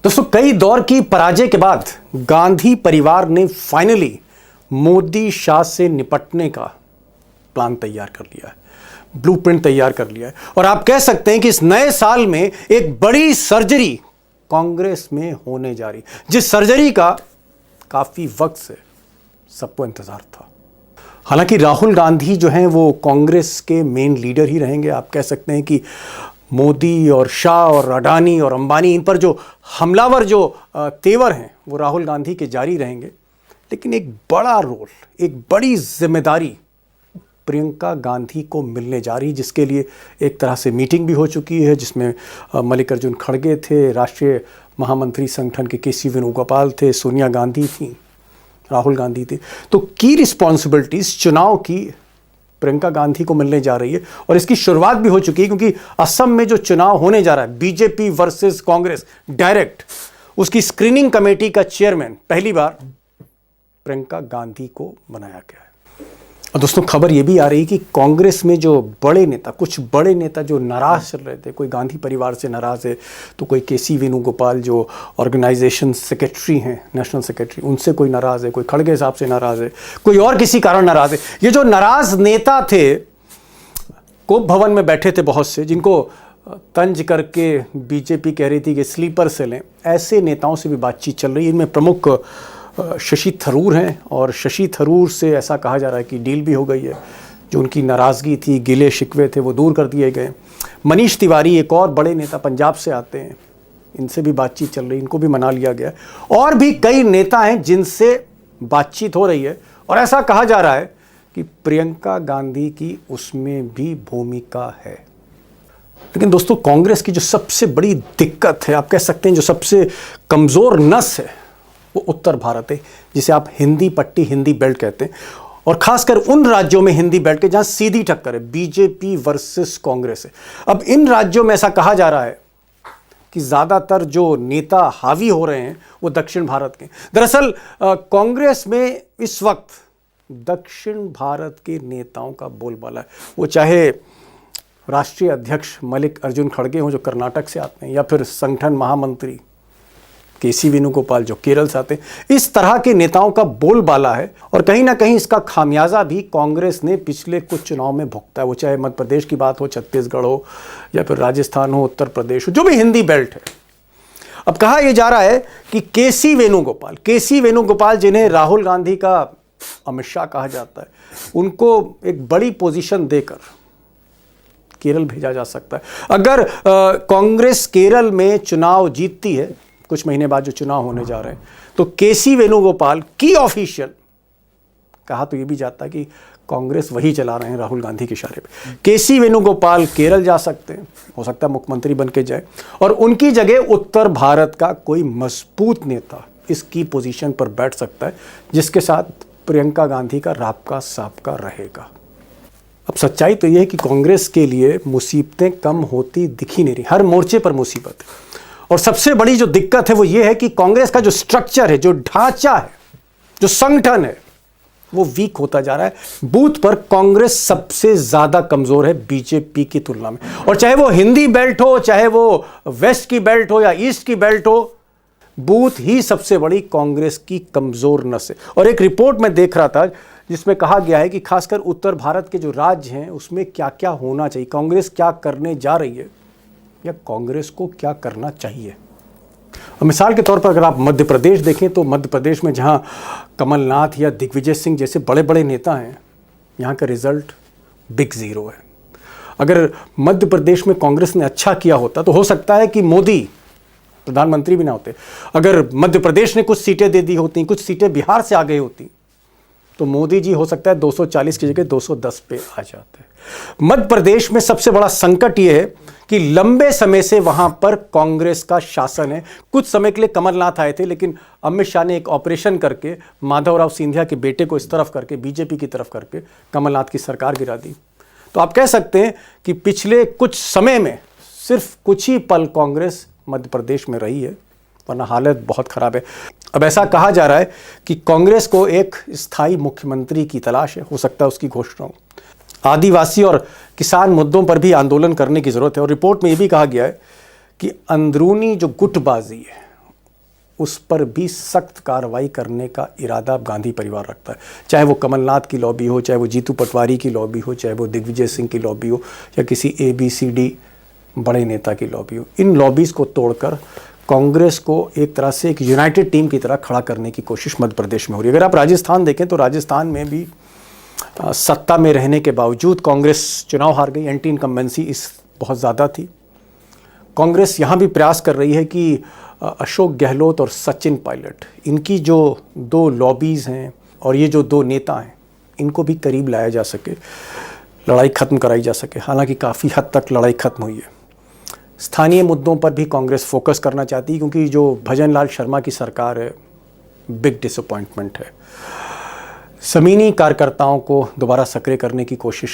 दोस्तों, कई दौर की पराजय के बाद गांधी परिवार ने फाइनली मोदी शाह से निपटने का प्लान तैयार कर लिया है, ब्लूप्रिंट तैयार कर लिया है। और आप कह सकते हैं कि इस नए साल में एक बड़ी सर्जरी कांग्रेस में होने जा रही, जिस सर्जरी का काफी वक्त से सबको इंतजार था। हालांकि राहुल गांधी जो हैं वो कांग्रेस के मेन लीडर ही रहेंगे। आप कह सकते हैं कि मोदी और शाह और अडानी और अंबानी, इन पर जो हमलावर जो तेवर हैं वो राहुल गांधी के जारी रहेंगे। लेकिन एक बड़ा रोल, एक बड़ी जिम्मेदारी प्रियंका गांधी को मिलने जा रही, जिसके लिए एक तरह से मीटिंग भी हो चुकी है, जिसमें मल्लिकार्जुन खड़गे थे, राष्ट्रीय महामंत्री संगठन के केसी वेणुगोपाल थे, सोनिया गांधी थी, राहुल गांधी थे। तो की रिस्पॉन्सिबिलिटीज चुनाव की प्रियंका गांधी को मिलने जा रही है। और इसकी शुरुआत भी हो चुकी है, क्योंकि असम में जो चुनाव होने जा रहा है, बीजेपी वर्सेस कांग्रेस डायरेक्ट, उसकी स्क्रीनिंग कमेटी का चेयरमैन पहली बार प्रियंका गांधी को बनाया गया है। और दोस्तों, खबर यह भी आ रही कि कांग्रेस में जो बड़े नेता, कुछ बड़े नेता जो नाराज चल रहे थे, कोई गांधी परिवार से नाराज है, तो कोई केसी वेणुगोपाल जो ऑर्गेनाइजेशन सेक्रेटरी हैं, नेशनल सेक्रेटरी, उनसे कोई नाराज है, कोई खड़गे साहब से नाराज है, कोई और किसी कारण नाराज है। ये जो नाराज नेता थे, कोप भवन में बैठे थे बहुत से, जिनको तंज करके बीजेपी कह रही थी कि स्लीपर सेल हैं, ऐसे नेताओं से भी बातचीत चल रही है। इनमें प्रमुख शशि थरूर हैं, और शशि थरूर से ऐसा कहा जा रहा है कि डील भी हो गई है। जो उनकी नाराज़गी थी, गिले शिकवे थे, वो दूर कर दिए गए। मनीष तिवारी, एक और बड़े नेता पंजाब से आते हैं, इनसे भी बातचीत चल रही है, इनको भी मना लिया गया। और भी कई नेता हैं जिनसे बातचीत हो रही है, और ऐसा कहा जा रहा है कि प्रियंका गांधी की उसमें भी भूमिका है। लेकिन दोस्तों, कांग्रेस की जो सबसे बड़ी दिक्कत है, आप कह सकते हैं जो सबसे कमज़ोर नस है, वो उत्तर भारत है, जिसे आप हिंदी पट्टी, हिंदी बेल्ट कहते हैं। और खासकर उन राज्यों में हिंदी बेल्ट के जहां सीधी टक्कर है, बीजेपी वर्सेस कांग्रेस है। अब इन राज्यों में ऐसा कहा जा रहा है कि ज्यादातर जो नेता हावी हो रहे हैं वो दक्षिण भारत के। दरअसल कांग्रेस में इस वक्त दक्षिण भारत के नेताओं का बोलबाला है। वो चाहे राष्ट्रीय अध्यक्ष मल्लिकार्जुन खड़गे हों जो कर्नाटक से आते हैं, या फिर संगठन महामंत्री केसी वेणुगोपाल जो केरल से आते हैं, इस तरह के नेताओं का बोलबाला है। और कहीं ना कहीं इसका खामियाजा भी कांग्रेस ने पिछले कुछ चुनाव में भुगता है। वो चाहे मध्य प्रदेश की बात हो, छत्तीसगढ़ हो, या फिर राजस्थान हो, उत्तर प्रदेश हो, जो भी हिंदी बेल्ट है। अब कहा यह जा रहा है कि केसी वेणुगोपाल जिन्हें राहुल गांधी का अमित शाह कहा जाता है, उनको एक बड़ी पोजीशन देकर केरल भेजा जा सकता है। अगर कांग्रेस केरल में चुनाव जीतती है, कुछ महीने बाद जो चुनाव होने जा रहे हैं, तो केसी वेणुगोपाल की ऑफिशियल कहा तो यह भी जाता है कि कांग्रेस वही चला रहे हैं राहुल गांधी के इशारे पे। केसी वेणुगोपाल केरल जा सकते हैं, हो सकता है मुख्यमंत्री बन के जाए, और उनकी जगह उत्तर भारत का कोई मजबूत नेता इसकी पोजीशन पर बैठ सकता है, जिसके साथ प्रियंका गांधी का राबका साबका रहेगा। अब सच्चाई तो यह है कि कांग्रेस के लिए मुसीबतें कम होती दिख ही नहीं रही, हर मोर्चे पर मुसीबत है। और सबसे बड़ी जो दिक्कत है वो ये है कि कांग्रेस का जो स्ट्रक्चर है, जो ढांचा है, जो संगठन है, वो वीक होता जा रहा है। बूथ पर कांग्रेस सबसे ज्यादा कमजोर है बीजेपी की तुलना में। और चाहे वो हिंदी बेल्ट हो, चाहे वो वेस्ट की बेल्ट हो या ईस्ट की बेल्ट हो, बूथ ही सबसे बड़ी कांग्रेस की कमजोर नस है। और एक रिपोर्ट में देख रहा था जिसमें कहा गया है कि खासकर उत्तर भारत के जो राज्य हैं उसमें क्या क्या होना चाहिए, कांग्रेस क्या करने जा रही है, या कांग्रेस को क्या करना चाहिए। मिसाल के तौर पर अगर आप मध्य प्रदेश देखें, तो मध्य प्रदेश में जहां कमलनाथ या दिग्विजय सिंह जैसे बड़े बड़े नेता हैं, यहां का रिजल्ट बिग जीरो है। अगर मध्य प्रदेश में कांग्रेस ने अच्छा किया होता तो हो सकता है कि मोदी प्रधानमंत्री भी ना होते। अगर मध्य प्रदेश ने कुछ सीटें दे दी होती, कुछ सीटें बिहार से आ गई होती, तो मोदी जी हो सकता है 240 की जगह 210 पे आ जाते। मध्य प्रदेश में सबसे बड़ा संकट यह है कि लंबे समय से वहां पर कांग्रेस का शासन है। कुछ समय के लिए कमलनाथ आए थे, लेकिन अमित शाह ने एक ऑपरेशन करके माधवराव सिंधिया के बेटे को इस तरफ करके, बीजेपी की तरफ करके कमलनाथ की सरकार गिरा दी। तो आप कह सकते हैं कि पिछले कुछ समय में सिर्फ कुछ ही पल कांग्रेस मध्य प्रदेश में रही है, वरना हालत बहुत खराब है। अब ऐसा कहा जा रहा है कि कांग्रेस को एक स्थायी मुख्यमंत्री की तलाश है, हो सकता है उसकी घोषणा हो। आदिवासी और किसान मुद्दों पर भी आंदोलन करने की जरूरत है। और रिपोर्ट में यह भी कहा गया है कि अंदरूनी जो गुटबाजी है उस पर भी सख्त कार्रवाई करने का इरादा अब गांधी परिवार रखता है। चाहे वो कमलनाथ की लॉबी हो, चाहे वो जीतू पटवारी की लॉबी हो, चाहे वो दिग्विजय सिंह की लॉबी हो, या किसी ABCD बड़े नेता की लॉबी हो। इन लॉबीज़ को तोड़कर कांग्रेस को एक तरह से एक यूनाइटेड टीम की तरह खड़ा करने की कोशिश मध्य प्रदेश में हो रही है। अगर आप राजस्थान देखें तो राजस्थान में भी सत्ता में रहने के बावजूद कांग्रेस चुनाव हार गई। एंटी इनकम्बेंसी इस बहुत ज़्यादा थी। कांग्रेस यहाँ भी प्रयास कर रही है कि अशोक गहलोत और सचिन पायलट, इनकी जो दो लॉबीज़ हैं और ये जो दो नेता हैं, इनको भी करीब लाया जा सके, लड़ाई ख़त्म कराई जा सके। हालांकि काफ़ी हद तक लड़ाई ख़त्म हुई है। स्थानीय मुद्दों पर भी कांग्रेस फोकस करना चाहती है, क्योंकि जो भजन लाल शर्मा की सरकार है, बिग डिसअपॉइंटमेंट है। ज़मीनी कार्यकर्ताओं को दोबारा सक्रिय करने की कोशिश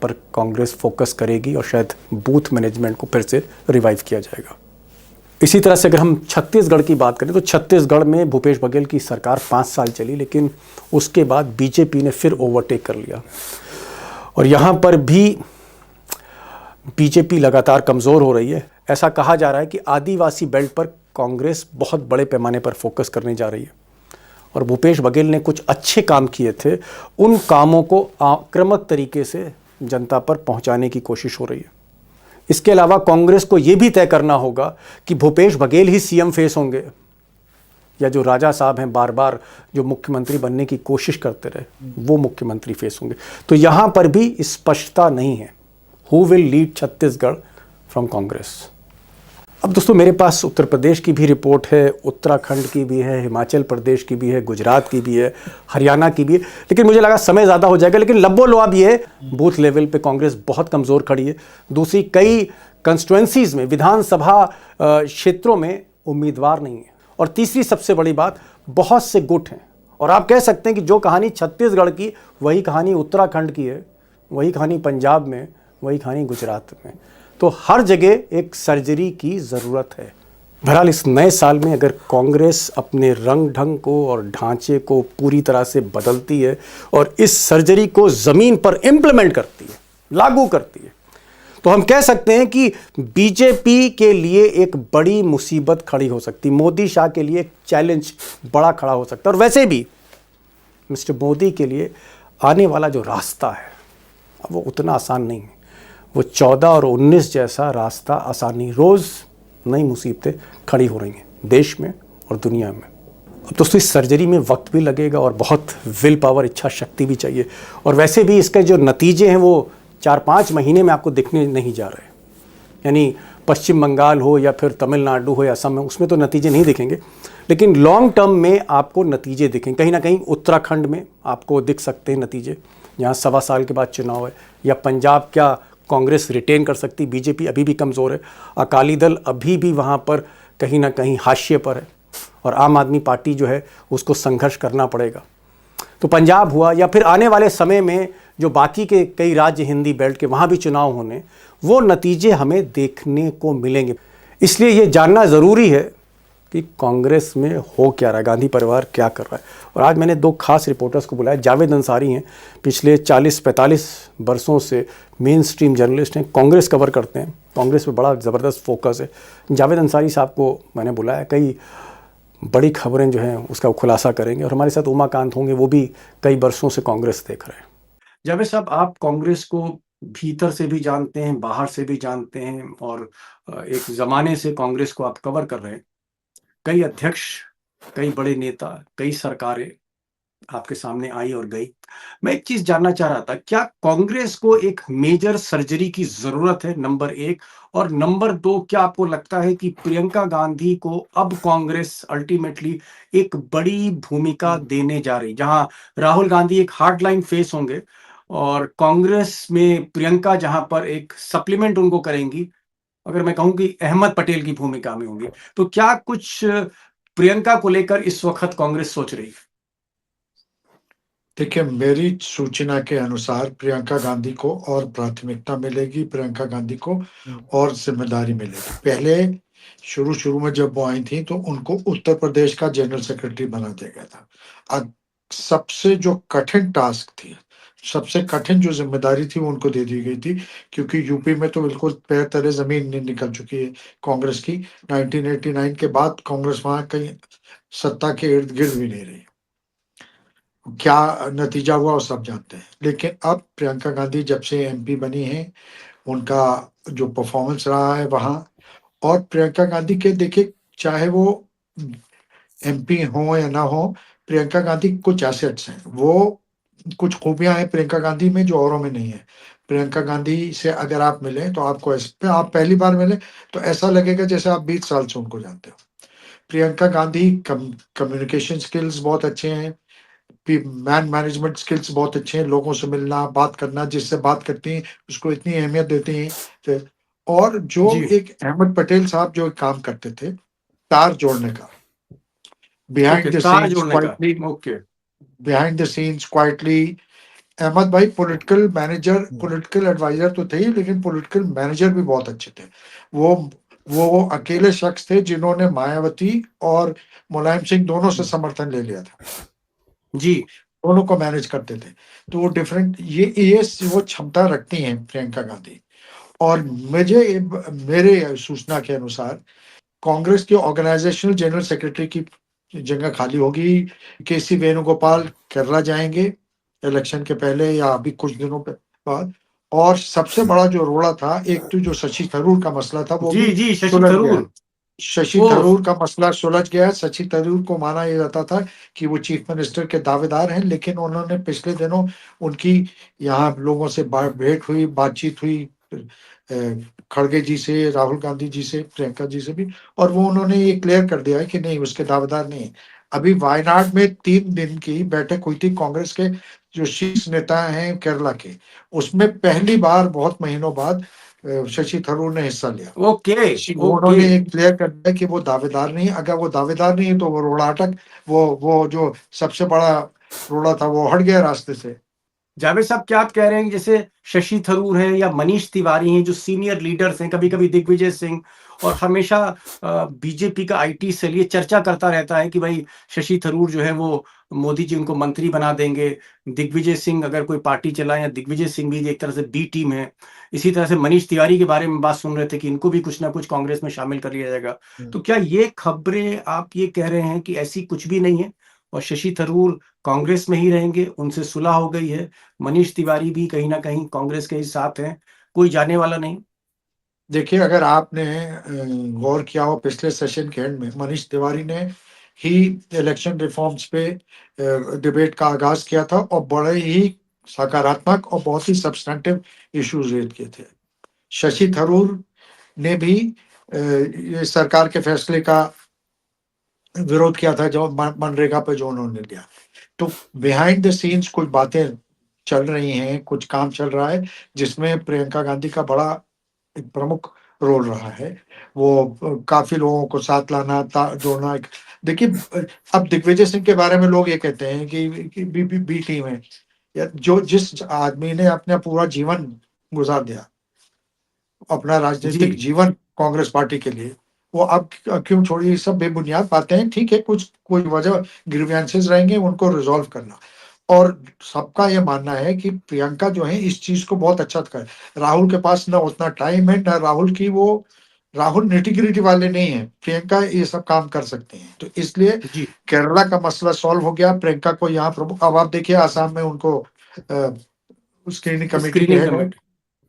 पर कांग्रेस फोकस करेगी और शायद बूथ मैनेजमेंट को फिर से रिवाइव किया जाएगा। इसी तरह से अगर हम छत्तीसगढ़ की बात करें तो छत्तीसगढ़ में भूपेश बघेल की सरकार 5 साल चली, लेकिन उसके बाद बीजेपी ने फिर ओवरटेक कर लिया और यहाँ पर भी बीजेपी लगातार कमज़ोर हो रही है। ऐसा कहा जा रहा है कि आदिवासी बेल्ट पर कांग्रेस बहुत बड़े पैमाने पर फोकस करने जा रही है और भूपेश बघेल ने कुछ अच्छे काम किए थे, उन कामों को आक्रामक तरीके से जनता पर पहुंचाने की कोशिश हो रही है। इसके अलावा कांग्रेस को यह भी तय करना होगा कि भूपेश बघेल ही सीएम फेस होंगे या जो राजा साहब हैं बार बार जो मुख्यमंत्री बनने की कोशिश करते रहे, वो मुख्यमंत्री फेस होंगे। तो यहां पर भी स्पष्टता नहीं है who will lead Chhattisgarh from Congress. अब दोस्तों मेरे पास उत्तर प्रदेश की भी रिपोर्ट है, उत्तराखंड की भी है, हिमाचल प्रदेश की भी है, गुजरात की भी है, हरियाणा की भी है, लेकिन मुझे लगा समय ज़्यादा हो जाएगा। लेकिन लब्बो लुआब ये है, बूथ लेवल पे कांग्रेस बहुत कमज़ोर खड़ी है। दूसरी कई कंस्टिट्यूएंसीज़ में, विधानसभा क्षेत्रों में उम्मीदवार नहीं है। और तीसरी सबसे बड़ी बात, बहुत से गुट हैं और आप कह सकते हैं कि जो कहानी छत्तीसगढ़ की वही कहानी उत्तराखंड की है, वही कहानी पंजाब में, वही कहानी गुजरात में। तो हर जगह एक सर्जरी की ज़रूरत है। बहरहाल इस नए साल में अगर कांग्रेस अपने रंग ढंग को और ढांचे को पूरी तरह से बदलती है और इस सर्जरी को ज़मीन पर इम्प्लीमेंट करती है, लागू करती है, तो हम कह सकते हैं कि बीजेपी के लिए एक बड़ी मुसीबत खड़ी हो सकती, मोदी शाह के लिए एक चैलेंज बड़ा खड़ा हो सकता है। और वैसे भी मिस्टर मोदी के लिए आने वाला जो रास्ता है वो उतना आसान नहीं है। वो 14 और 19 जैसा रास्ता आसान नहीं। रोज़ नई मुसीबतें खड़ी हो रही हैं देश में और दुनिया में। अब दोस्तों इस सर्जरी में वक्त भी लगेगा और बहुत विल पावर, इच्छा शक्ति भी चाहिए। और वैसे भी इसके जो नतीजे हैं वो 4-5 महीने में आपको दिखने नहीं जा रहे। यानी पश्चिम बंगाल हो या फिर तमिलनाडु हो या असम में, उसमें तो नतीजे नहीं दिखेंगे, लेकिन लॉन्ग टर्म में आपको नतीजे दिखेंगे। कहीं ना कहीं उत्तराखंड में आपको दिख सकते हैं नतीजे, जहाँ 1.25 साल के बाद चुनाव है। या पंजाब, क्या कांग्रेस रिटेन कर सकती? बीजेपी अभी भी कमज़ोर है, अकाली दल अभी भी वहाँ पर कहीं ना कहीं हाशिए पर है और आम आदमी पार्टी जो है उसको संघर्ष करना पड़ेगा। तो पंजाब हुआ या फिर आने वाले समय में जो बाकी के कई राज्य हिंदी बेल्ट के वहाँ भी चुनाव होने, वो नतीजे हमें देखने को मिलेंगे। इसलिए ये जानना ज़रूरी है कि कांग्रेस में हो क्या रहा है, गांधी परिवार क्या कर रहा है। और आज मैंने 2 खास रिपोर्टर्स को बुलाया। जावेद अंसारी हैं, पिछले 40-45 वर्षों से मेन स्ट्रीम जर्नलिस्ट हैं, कांग्रेस कवर करते हैं, कांग्रेस पे बड़ा ज़बरदस्त फोकस है। जावेद अंसारी साहब को मैंने बुलाया, कई बड़ी खबरें जो हैं उसका खुलासा करेंगे। और हमारे साथ उमाकांत होंगे, वो भी कई वर्षों से कांग्रेस देख रहे हैं। जावेद साहब, आप कांग्रेस को भीतर से भी जानते हैं, बाहर से भी जानते हैं और एक ज़माने से कांग्रेस को आप कवर कर रहे हैं। कई अध्यक्ष, कई बड़े नेता, कई सरकारें आपके सामने आई और गई। मैं एक चीज जानना चाह रहा था, क्या कांग्रेस को एक मेजर सर्जरी की जरूरत है, नंबर 1? और नंबर 2, क्या आपको लगता है कि प्रियंका गांधी को अब कांग्रेस अल्टीमेटली एक बड़ी भूमिका देने जा रही, जहां राहुल गांधी एक हार्ड लाइन फेस होंगे और कांग्रेस में प्रियंका जहां पर एक सप्लीमेंट उनको करेंगी, अगर मैं कहूं कि अहमद पटेल की भूमिका में होंगी, तो क्या कुछ प्रियंका को लेकर इस वक्त कांग्रेस सोच रही है? देखिए, मेरी सूचना के अनुसार प्रियंका गांधी को और प्राथमिकता मिलेगी, प्रियंका गांधी को और जिम्मेदारी मिलेगी। पहले शुरू में जब वो आई थी तो उनको उत्तर प्रदेश का जनरल सेक्रेटरी बना दिया गया था। अब सबसे जो कठिन टास्क थी, सबसे कठिन जो जिम्मेदारी थी वो उनको दे दी गई थी, क्योंकि यूपी में तो बिल्कुल पैर तले जमीन निकल चुकी है कांग्रेस की। 1989 के बाद कांग्रेस वहां कहीं सत्ता के इर्द-गिर्द भी नहीं रही। क्या नतीजा हुआ वो सब जानते हैं। लेकिन अब प्रियंका गांधी जब से एमपी बनी हैं, उनका जो परफॉर्मेंस रहा है वहाँ, और प्रियंका गांधी के देखिए, चाहे वो एमपी हों या ना हों, प्रियंका गांधी के कुछ एसेट्स हैं। वो कुछ खूबियाँ हैं प्रियंका गांधी में जो औरों में नहीं है। प्रियंका गांधी से अगर आप मिलें तो आपको आप पहली बार मिलें तो ऐसा लगेगा जैसे आप 20 साल से उनको जानते हो। प्रियंका गांधी कम्युनिकेशन स्किल्स बहुत अच्छे हैं, मैन मैनेजमेंट स्किल्स बहुत अच्छे हैं, लोगों से मिलना, बात करना, जिससे बात करती हैं उसको इतनी अहमियत देती हैं। और जो जी। एक अहमद पटेल साहब जो एक काम करते थे, तार जोड़ने का, ओके, बिहाइंड द तार सीन्स जोड़ने का। Quietly, okay. Behind the scenes quietly. Ahmed भाई पॉलिटिकल मैनेजर, पॉलिटिकल एडवाइजर तो थे ही, लेकिन पॉलिटिकल मैनेजर भी बहुत अच्छे थे। वो वो अकेले शख्स थे जिन्होंने मायावती और मुलायम सिंह दोनों से समर्थन ले लिया था। जी। दोनों को मैनेज करते थे। तो वो डिफरेंट, ये वो क्षमता रखती हैं प्रियंका गांधी। और मेरे सूचना के अनुसार कांग्रेस के ऑर्गेनाइजेशनल जनरल सेक्रेटरी की जगह खाली होगी। केसी वेणुगोपाल केरला जाएंगे इलेक्शन के पहले या अभी कुछ दिनों बाद। और सबसे बड़ा जो रोड़ा था, एक तो जो शशि थरूर का मसला था वो जी भी जी, शशि सुलझ गया। थरूर। शशि ओह। थरूर का मसला सुलझ गया। शशि थरूर को माना ये जाता था कि वो चीफ मिनिस्टर के दावेदार हैं, लेकिन उन्होंने पिछले दिनों उनकी यहाँ लोगों से भेंट हुई, बातचीत हुई, खड़गे जी से, राहुल गांधी जी से, प्रियंका जी से भी, और वो उन्होंने ये क्लियर कर दिया है कि नहीं, उसके दावेदार नहीं है। अभी वायनाड में 3 दिन की बैठक हुई थी कांग्रेस के जो शीर्ष नेता हैं केरला के, उसमें पहली बार बहुत महीनों बाद शशि थरूर ने हिस्सा लिया। ओके। ओके। उन्होंने ये क्लियर कर दिया कि वो दावेदार नहीं है। अगर वो दावेदार नहीं है तो वो रोड़ा अटक, वो जो सबसे बड़ा रोड़ा था वो हट गया रास्ते से। जावेद साहब, क्या आप कह रहे हैं कि जैसे शशि थरूर हैं या मनीष तिवारी हैं जो सीनियर लीडर्स हैं, कभी कभी दिग्विजय सिंह, और हमेशा बीजेपी का आईटी सेल ये चर्चा करता रहता है कि भाई शशि थरूर जो है वो मोदी जी उनको मंत्री बना देंगे, दिग्विजय सिंह अगर कोई पार्टी चलाए, या दिग्विजय सिंह भी एक तरह से बी टीम है। इसी तरह से मनीष तिवारी के बारे में बात सुन रहे थे कि इनको भी कुछ ना कुछ कांग्रेस में शामिल कर लिया जाएगा। तो क्या ये खबरें आप ये कह रहे हैं कि ऐसी कुछ भी नहीं है और शशि थरूर कांग्रेस में ही रहेंगे, उनसे सुलह हो गई है, मनीष तिवारी भी कहीं ना कहीं कांग्रेस के ही साथ हैं, कोई जाने वाला नहीं? देखिए, अगर आपने गौर किया हो पिछले सेशन के एंड में, मनीष तिवारी ने ही इलेक्शन रिफॉर्म्स पे डिबेट का आगाज किया था और बड़े ही सकारात्मक और बहुत ही सब्सटेंटिव इश्यूज रेज किए थे। शशि थरूर ने भी ये सरकार के फैसले का विरोध किया था जो मनरेगा पे जो उन्होंने लिया। तो बिहाइंड द सीन्स कुछ बातें चल रही हैं, कुछ काम चल रहा है जिसमें प्रियंका गांधी का बड़ा एक प्रमुख रोल रहा है। वो काफ़ी लोगों को साथ लाना, ता जोड़ना। एक देखिए, अब दिग्विजय सिंह के बारे में लोग ये कहते हैं कि बी टीम है। या जो जिस आदमी ने अपना पूरा जीवन गुज़ार दिया, अपना राजनीतिक जी। जीवन कांग्रेस पार्टी के लिए, वो अब क्यों छोड़ी? ये सब बेबुनियाद बातें हैं। ठीक है, कुछ कोई वजह ग्रीवेंसेस रहेंगे, उनको रिज़ॉल्व करना। और सबका ये मानना है कि प्रियंका जो है इस चीज़ को बहुत अच्छा कर, राहुल के पास ना उतना टाइम है, ना राहुल निटी-ग्रिटी वाले नहीं हैं। प्रियंका ये सब काम कर सकते हैं। तो इसलिए जी। केरला का मसला सॉल्व हो गया। प्रियंका को यहाँ प्रमुख, अब आप देखिए आसाम में उनको स्क्रीनिंग कमेटी के स्क्रीनिंग हेड है, कमेटी।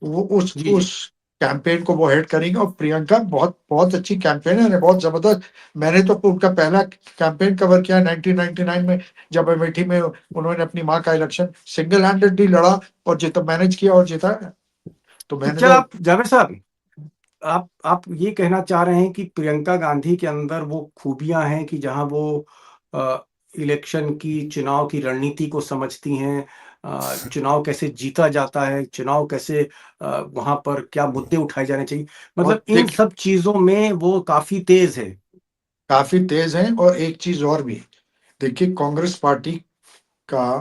वो जी जी। उस कैंपेन को वो हेड करेंगे। और प्रियंका बहुत बहुत अच्छी कैंपेनर है, बहुत जबरदस्त। मैंने तो उनका पहला कैंपेन कवर किया 1999 में, जब अमेठी में उन्होंने अपनी माँ का इलेक्शन सिंगल हैंडेडली लड़ा और जीता, मैनेज किया और जीता। तो तो मैंने क्या तो आप जावेद साहब, आप ये कहना चाह रहे हैं कि प्रियंका गांधी के अंदर वो खूबियां हैं कि जहां वो इलेक्शन की, चुनाव की रणनीति को समझती हैं, चुनाव कैसे जीता जाता है, चुनाव कैसे वहां पर क्या मुद्दे उठाए जाने चाहिए, मतलब बहुत इन सब चीजों में वो काफी तेज है? काफी तेज हैं। और एक चीज और भी, देखिए का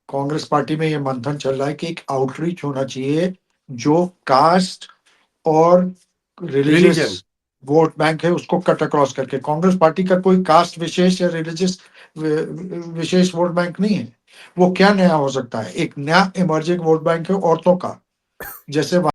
कांग्रेस पार्टी में ये मंथन चल रहा है कि एक आउटरीच होना चाहिए जो कास्ट और रिलीजियस रिलीजन। वोट बैंक है उसको कट अक्रॉस करके। कांग्रेस पार्टी का कोई कास्ट विशेष या रिलीजियस विशेष वोट बैंक नहीं है। वो क्या नया हो सकता है? एक नया इमर्जिंग वोट बैंक है औरतों का, जैसे